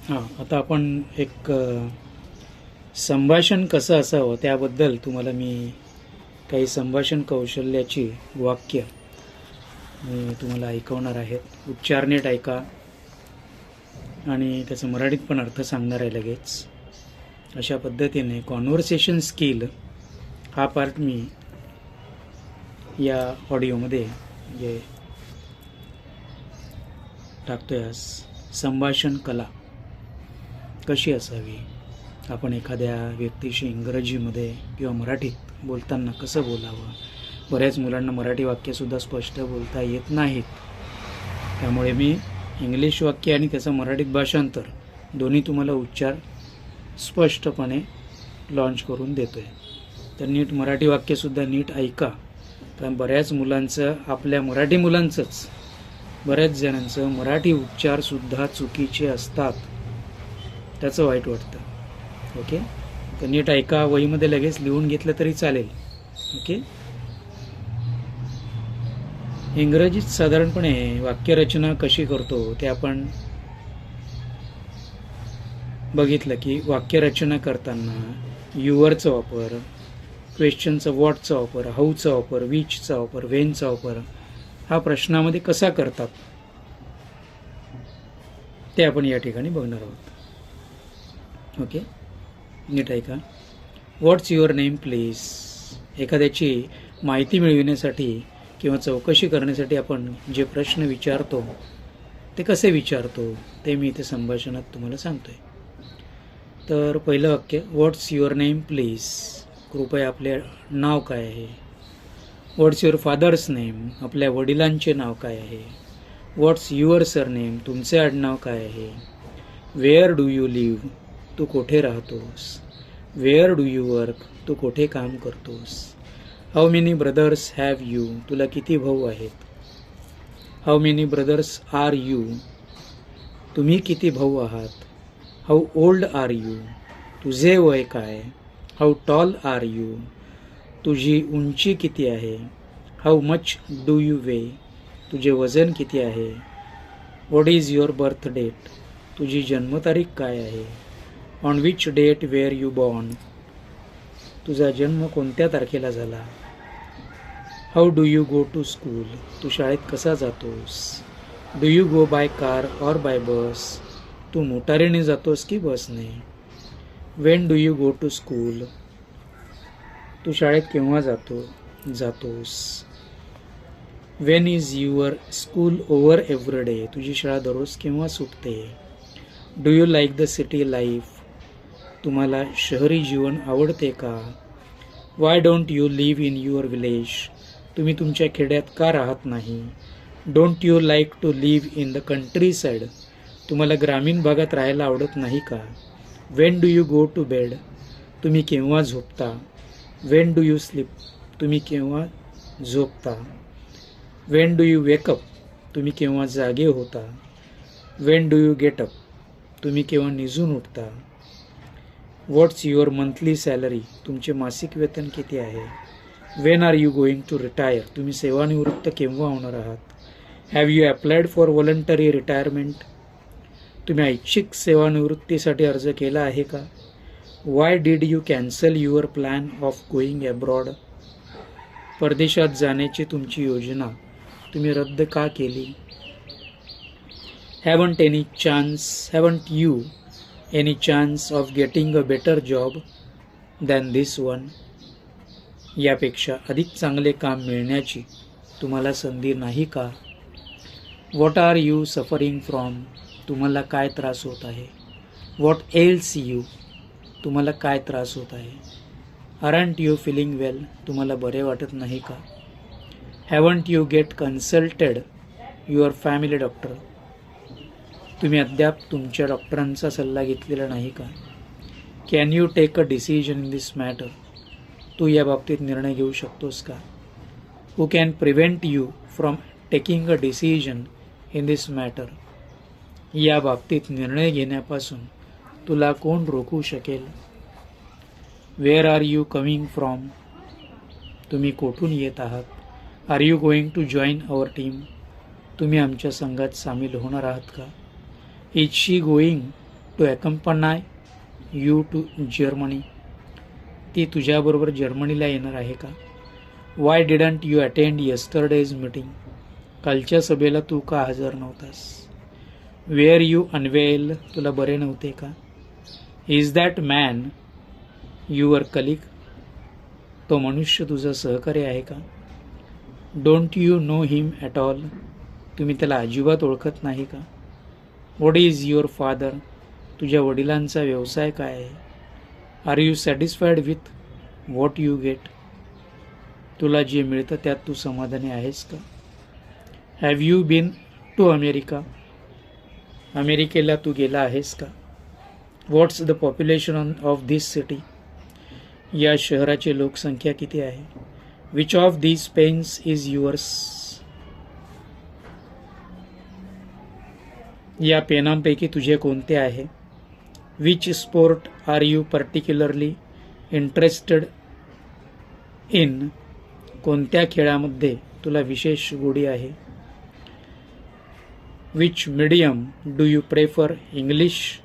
हां, आता आपण एक संभाषण कसं असावं त्याबद्दल तुम्हाला मी काही संभाषण कौशल्याची वाक्य मी तुम्हाला ऐकवणार आहेत. उच्चार नीट ऐका आणि त्याचं मराठीत पण अर्थ सांगणार आहे लगेच. अशा पद्धतीने कॉन्व्हर्सेशन स्किल हा पार्ट मी या ऑडिओमध्ये म्हणजे टाकतोय आज. संभाषण कला कशी असावी, आपण एखाद्या व्यक्तीशी इंग्रजीमध्ये किंवा मराठीत बोलताना कसं बोलावं. बऱ्याच मुलांना मराठी वाक्यसुद्धा स्पष्ट बोलता येत नाहीत, त्यामुळे मी इंग्लिश वाक्य आणि त्याचं मराठीत भाषांतर दोन्ही तुम्हाला उच्चार स्पष्टपणे लॉन्च करून देतो आहे. तर नीट मराठी वाक्यसुद्धा नीट ऐका, कारण बऱ्याच मुलांचं, आपल्या मराठी मुलांचंच बऱ्याच जणांचं मराठी उच्चारसुद्धा चुकीचे असतात, त्याचं वाईट वाटतं. ओके, तर नीट ऐका. वहीमध्ये लगेच लिहून घेतलं तरी चालेल. ओके, इंग्रजीत साधारणपणे वाक्यरचना कशी करतो ते आपण बघितलं की वाक्यरचना करताना युअरचा वापर, क्वेश्चनचा व्हॉटचा वापर, हाऊचा वापर, विचचा वापर, व्हेनचा वापर हा प्रश्नामध्ये कसा करतात ते आपण या ठिकाणी बघणार आहोत. ओके, नीट ऐका. व्हॉट्स युअर नेम प्लीज. एखाद्याची माहिती मिळविण्यासाठी किंवा चौकशी करण्यासाठी आपण जे प्रश्न विचारतो ते कसे विचारतो ते मी इथे संभाषणात तुम्हाला सांगतो आहे. तर पहिलं वाक्य, व्हॉट्स युअर नेम प्लीज. कृपया आपले नाव काय आहे. What's your father's name. आपल्या वडिलांचे नाव काय आहे. What's your surname. तुमचे आडनाव काय आहे. Where do you live. तू कोठे राहतोस. Where do you work. तू कोठे काम करतोस. How many brothers have you. तुला किती भाऊ आहेत. How many brothers are you. तुम्ही किती भाऊ आहात. How old are you. तुझे वय काय. How tall are you. तुझी उंची किती आहे. How much do you weigh. तुझे वजन किती आहे. What is your birth date. तुझी जन्मतारीख काय आहे. On which date were you born. तुझा जन्म कोणत्या तारखेला झाला. How do you go to school. तू शाळेत कसा जातोस. Do you go by car or by bus. तू मोटारीने जातोस की बसने. When do you go to school. तू शाळेत केव्हा जातोस. When is your school over every day. तुझी शाळा दररोज केव्हा सुटते. Do you like the city life. तुम्हाला शहरी जीवन आवडते का. Why don't you live in your village. तुम्ही तुमच्या खेड्यात का राहत नाही. Don't you like to live in the countryside. तुम्हाला ग्रामीण भागात राहायला आवडत नाही का. When do you go to bed. तुम्ही केव्हा झोपता. When do you sleep. तुम्ही केव्हा झोपता. When do you wake up. तुम्ही केव्हा जागे होता. When do you get up. तुम्ही केव्हा निजून उठता. What's your monthly salary. तुमचे मासिक वेतन किती आहे. When are you going to retire. तुम्ही सेवानिवृत्त केव्हा होणार आहात. Have you applied for voluntary retirement. तुम्ही ऐच्छिक सेवानिवृत्तीसाठी अर्ज केला आहे का. Why did you cancel your plan of going abroad. परदेशात जाण्याची तुमची योजना तुम्ही रद्द का केली. Haven't you any chance of getting a better job than this one. यापेक्षा अधिक चांगले काम मिळण्याची तुम्हाला संधी नाही का. What are you suffering from. तुम्हाला काय त्रास होत आहे. What else you. तुम्हाला काय त्रास होत आहे. Aren't you feeling well. तुम्हाला बरे वाटत नाही का. Haven't you get consulted your family doctor. तुम्ही अद्याप तुमच्या डॉक्टरांचा सल्ला घेतलेला नाही का. Can you take a decision in this matter. तू या बाबतीत निर्णय घेऊ शकतोस का. Who can prevent you from taking a decision in this matter. या बाबतीत निर्णय घेण्यापासून तुला कोण रोखू शकेल. Where are you coming from. तुम्ही कोठून येत आहात. Are you going to join our team. तुम्ही आमच्या संघात सामील होणार आहात का. Is she going to accompany you to Germany. ती तुझ्याबरोबर जर्मनीला येणार आहे का? Why didn't you attend yesterday's meeting. कालच्या सभेला तू का हजर नव्हतास? Where you unwell. तुला बरे नव्हते का? Is that man your colleague. तो मनुष्य तुझा सहकारी आहे का? Don't you know him at all. तुम्ही त्याला अजिबात ओळखत नाही का? What is your father. तुझ्या वडिलांचा व्यवसाय काय आहे? Are you satisfied with what you get. तुला जे मिळतं त्यात तू समाधानी आहेस का? Have you been to America. अमेरिकेला तू गेला आहेस का? What's the population of this city. या शहराची लोकसंख्या किती आहे? Which of these pens is yours. या पेनांपैकी तुझे कोणते आहे? Which sport are you particularly interested in. कोणत्या खेळामध्ये तुला विशेष गोडी आहे? Which medium do you prefer, English